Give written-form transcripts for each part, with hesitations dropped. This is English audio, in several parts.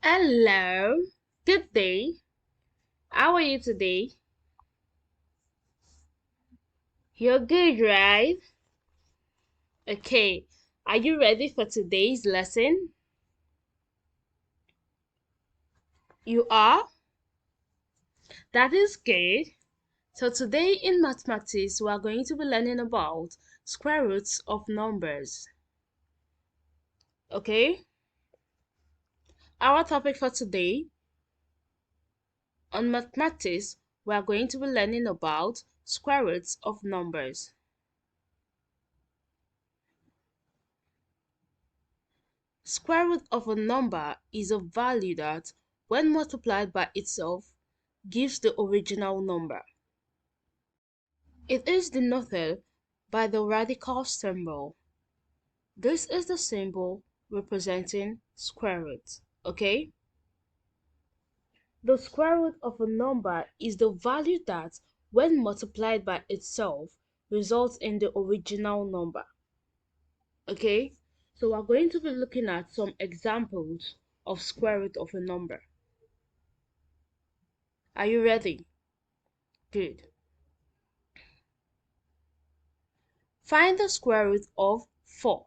Hello, good day. How are you today? You're good, right? Okay, are you ready for today's lesson? You are? That is good. So, today in mathematics, we are going to be learning about square roots of numbers. Okay, our topic for today on mathematics, we are going to be learning about square roots of numbers. Square root of a number is a value that, when multiplied by itself, gives the original number. It is denoted by the radical symbol. This is the symbol representing square root. Okay? The square root of a number is the value that, when multiplied by itself, results in the original number. Okay? So we're going to be looking at some examples of square root of a number. Are you ready? Good. Find the square root of 4.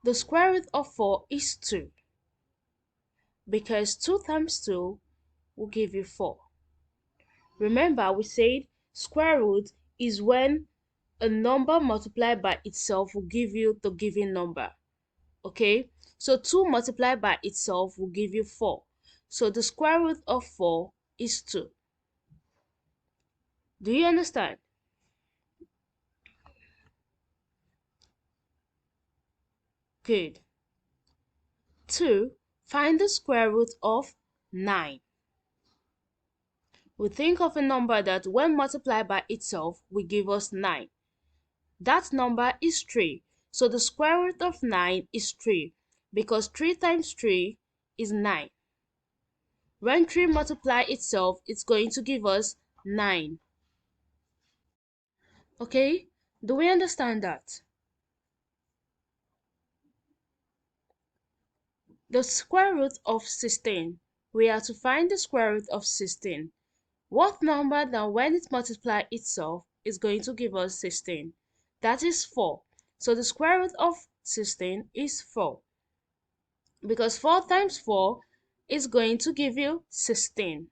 The square root of 4 is 2, because 2 times 2 will give you 4. Remember, we said square root is when a number multiplied by itself will give you the given number. Okay? So 2 multiplied by itself will give you 4. So the square root of 4 is 2. Do you understand? Good. 2. Find the square root of 9. We think of a number that, when multiplied by itself, will give us 9. That number is 3. So the square root of 9 is 3, because 3 times 3 is 9. When 3 multiply itself, it's going to give us 9. Okay? Do we understand that? The square root of 16. We are to find the square root of 16. What number that, when it multiplies itself, is going to give us 16? That is 4. So the square root of 16 is 4. Because 4 times 4 is going to give you 16.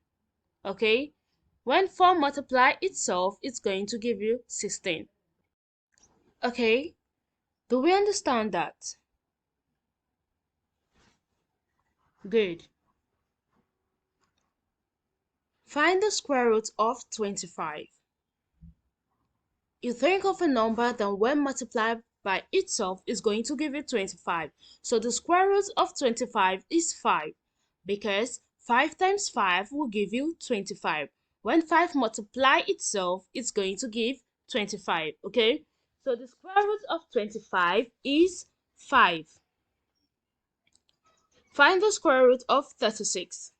Okay? When 4 multiply itself, it's going to give you 16. Okay? Do we understand that? Good. Find the square root of 25. You think of a number that, when multiplied by itself, is going to give you 25. So the square root of 25 is 5, because 5 times 5 will give you 25. When 5 multiply itself, it's going to give 25. Okay? So the square root of 25 is 5. Find the square root of 36.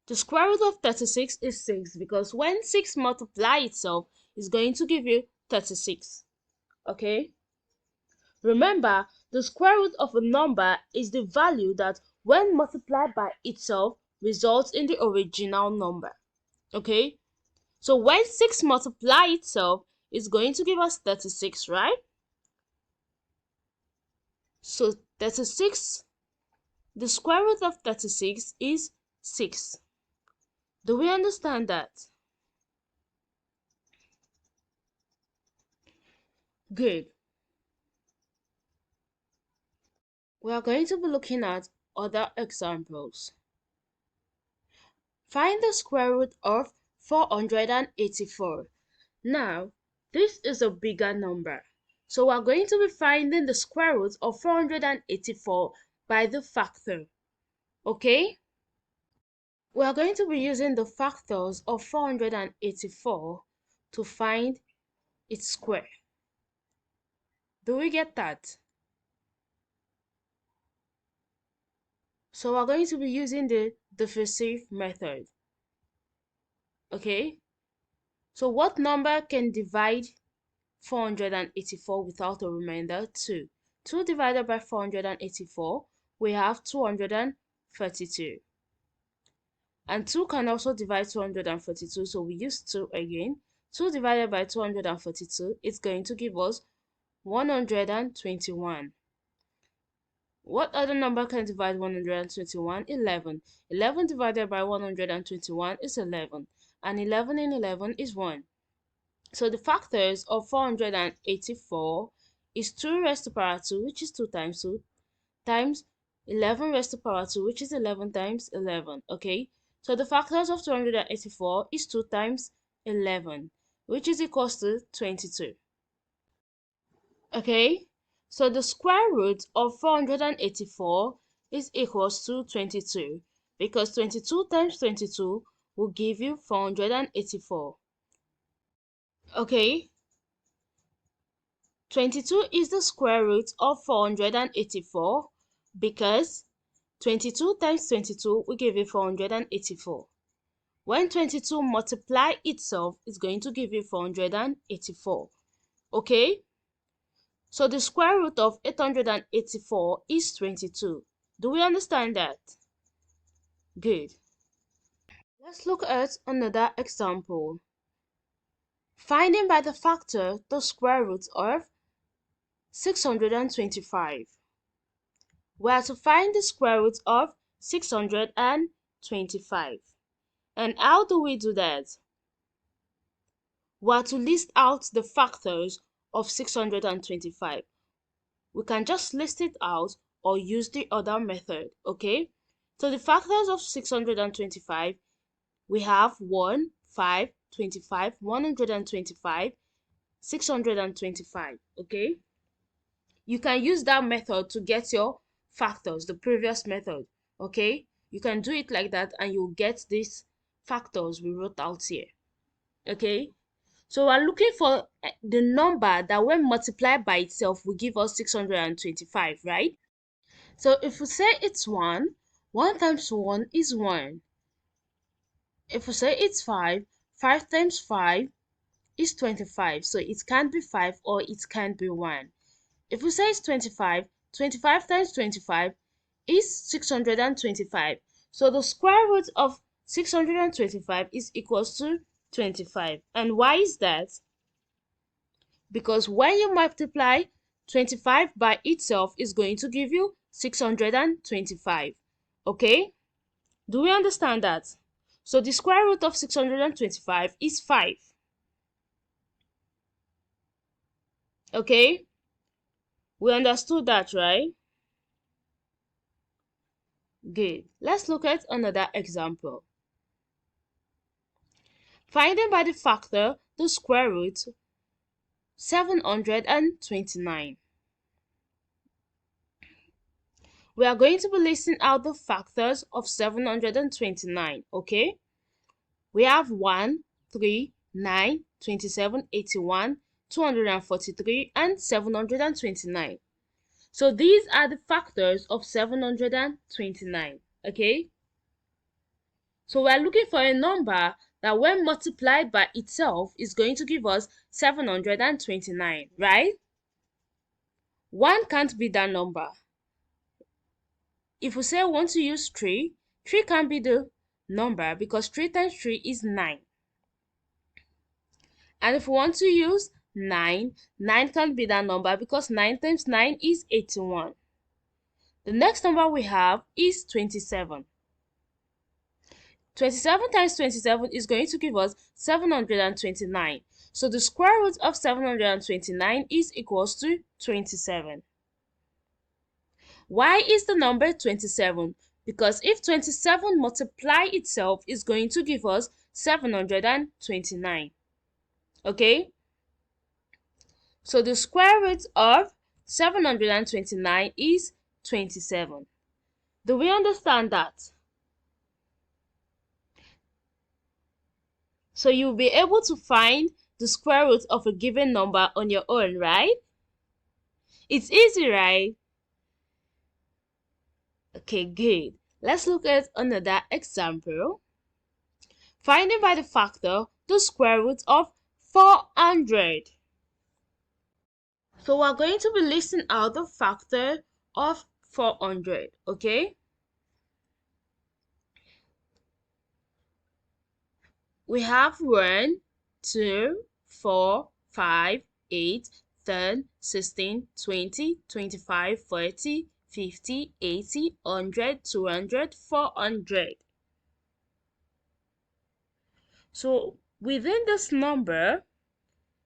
The square root of 36 is 6, because when 6 multiply itself, it's going to give you 36. Okay? Remember, the square root of a number is the value that, when multiplied by itself, results in the original number. Okay? So when 6 multiply itself, it's going to give us 36, right? So 36, the square root of 36 is 6. Do we understand that? Good. We are going to be looking at other examples. Find the square root of 484. Now, this is a bigger number. So we're going to be finding the square root of 484 by the factor. Okay? We are going to be using the factors of 484 to find its square. Do we get that? So we're going to be using the differential method. Okay? So what number can divide 484 without a remainder? 2. 2 divided by 484, we have 204. 42. And 2 can also divide 242, so we use 2 again. 2 divided by 242 is going to give us 121. What other number can divide 121? 11. 11 divided by 121 is 11. And 11 in 11 is 1. So the factors of 484 is 2 raised to power 2, which is 2 times 2, times 11 raised to power 2, which is 11 times 11. Okay, so the factors of 284 is 2 times 11, which is equals to 22. Okay, so the square root of 484 is equals to 22, because 22 times 22 will give you 484. Okay, 22 is the square root of 484 because 22 times 22 will give you 484. When 22 multiply itself, it's going to give you 484. Okay? So the square root of 884 is 22. Do we understand that? Good. Let's look at another example. Finding by the factor the square root of 625. We are to find the square root of 625. And how do we do that? We are to list out the factors of 625. We can just list it out or use the other method, okay? So the factors of 625, we have 1, 5, 25, 125, 625, okay? You can use that method to get your factors, the previous method, okay? You can do it like that and you'll get these factors we wrote out here, okay? So we're looking for the number that when multiplied by itself will give us 625, right? So if we say it's 1, 1 times 1 is 1. If we say it's 5, 5 times 5 is 25. So it can't be 5 or it can't be 1. If we say it's 25, 25 times 25 is 625. So the square root of 625 is equals to 25. And why is that? Because when you multiply 25 by itself is going to give you 625. Okay? Do we understand that? So the square root of 625 is 5. Okay? We understood that, right? Good. Let's look at another example. Finding by the factor the square root 729. We are going to be listing out the factors of 729, okay? We have 1, 3, 9, 27, 81, 243, and 729. So these are the factors of 729, okay? So we're looking for a number that when multiplied by itself is going to give us 729, right? 1 can't be that number. If we say we want to use 3, 3 can't be the number because 3 times 3 is 9. And if we want to use 9, 9 can't be that number because 9 times 9 is 81. The next number we have is 27. 27 times 27 is going to give us 729. So the square root of 729 is equals to 27. Why is the number 27? Because if 27 multiply itself is going to give us 729. Okay? So the square root of 729 is 27. Do we understand that? So you'll be able to find the square root of a given number on your own, right? It's easy, right? Okay, good. Let's look at another example. Finding by the factor the square root of 400. So we're going to be listing out the factor of 400, okay? We have 1, 2, 4, 5, 8, 10, 16, 20, 25, 30, 50, 80, 100, 200, 400. So within this number,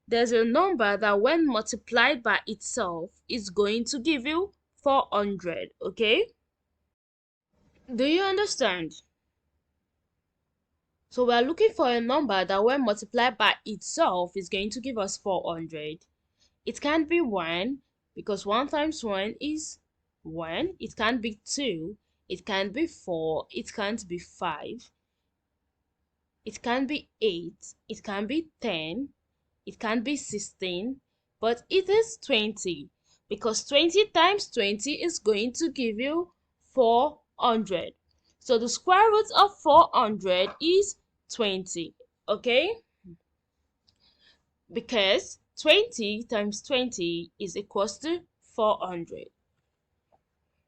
there's a number that when multiplied by itself is going to give you 400, okay? Do you understand? So we are looking for a number that when multiplied by itself is going to give us 400. It can't be 1 because 1 times 1 is 1. It can't be 2. It can't be 4. It can't be 5. It can't be 8. It can't be 10. It can't be 16. But it is 20 because 20 times 20 is going to give you 400. So the square root of 400 is 20. Okay? Because 20 times 20 is equals to 400.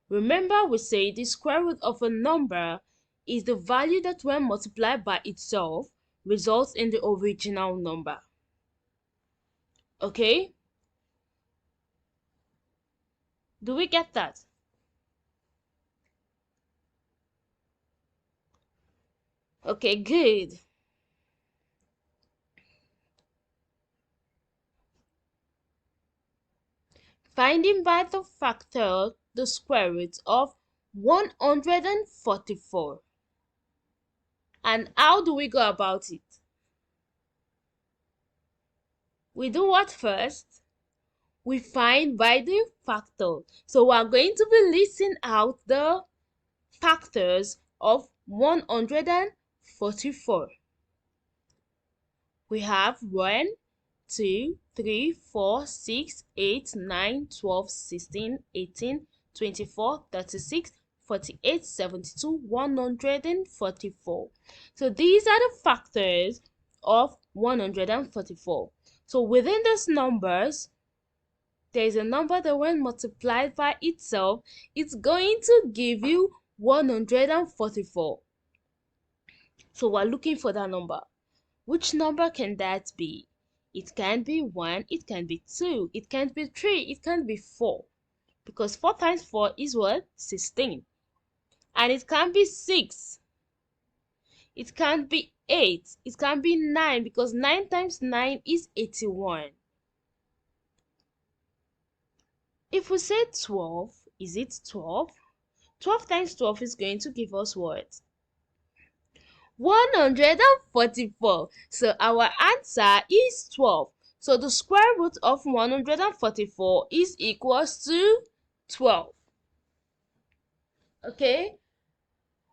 Remember, we say the square root of a number is the value that when multiplied by itself results in the original number. Okay? Do we get that? Okay, good. Finding by the factor the square root of 144. And how do we go about it? We do what first? We find by the factor. So we are going to be listing out the factors of 144. We have 1, 2, 3, 4, 6, 8, 9, 12, 16, 18, 24, 36, 48, 72, 144. So these are the factors of 144. So within these numbers, there is a number that when multiplied by itself, it's going to give you 144. So we're looking for that number. Which number can that be? It can be 1, it can be 2, it can be 3, it can be 4. Because 4 times 4 is what? 16. And it can be 6. It can be 8. It can be 9 because 9 times 9 is 81. If we say 12, is it 12? 12 times 12 is going to give us what? 144. So our answer is 12. So the square root of 144 is equals to 12. Okay?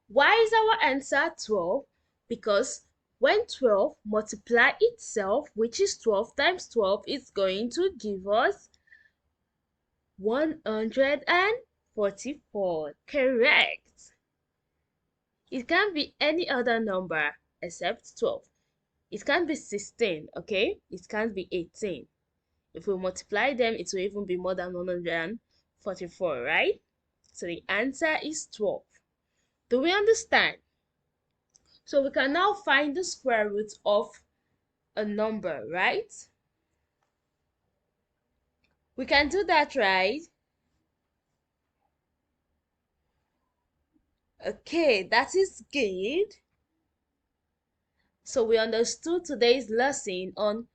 Why is our answer 12? Because when 12 multiply itself, which is 12 times 12, it's going to give us 144. Correct. It can't be any other number except 12. It can't be 16, okay? It can't be 18. If we multiply them, it will even be more than 144, right? So the answer is 12. Do we understand? So we can now find the square root of a number, right? We can do that, right? Okay, that is good. So we understood today's lesson on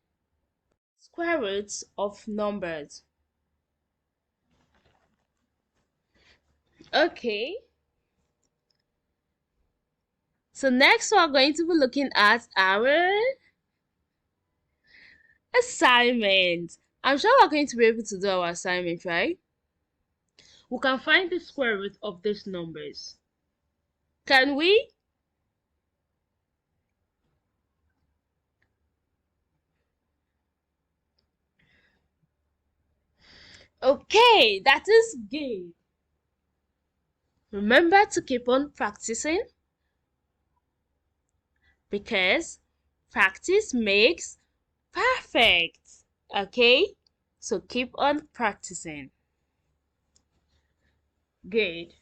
square roots of numbers. Okay. So next we're going to be looking at our assignment. I'm sure we're going to be able to do our assignment, right? We can find the square root of these numbers. Can we? Okay, that is good. Remember to keep on practicing because practice makes perfect. Okay? So keep on practicing. Good.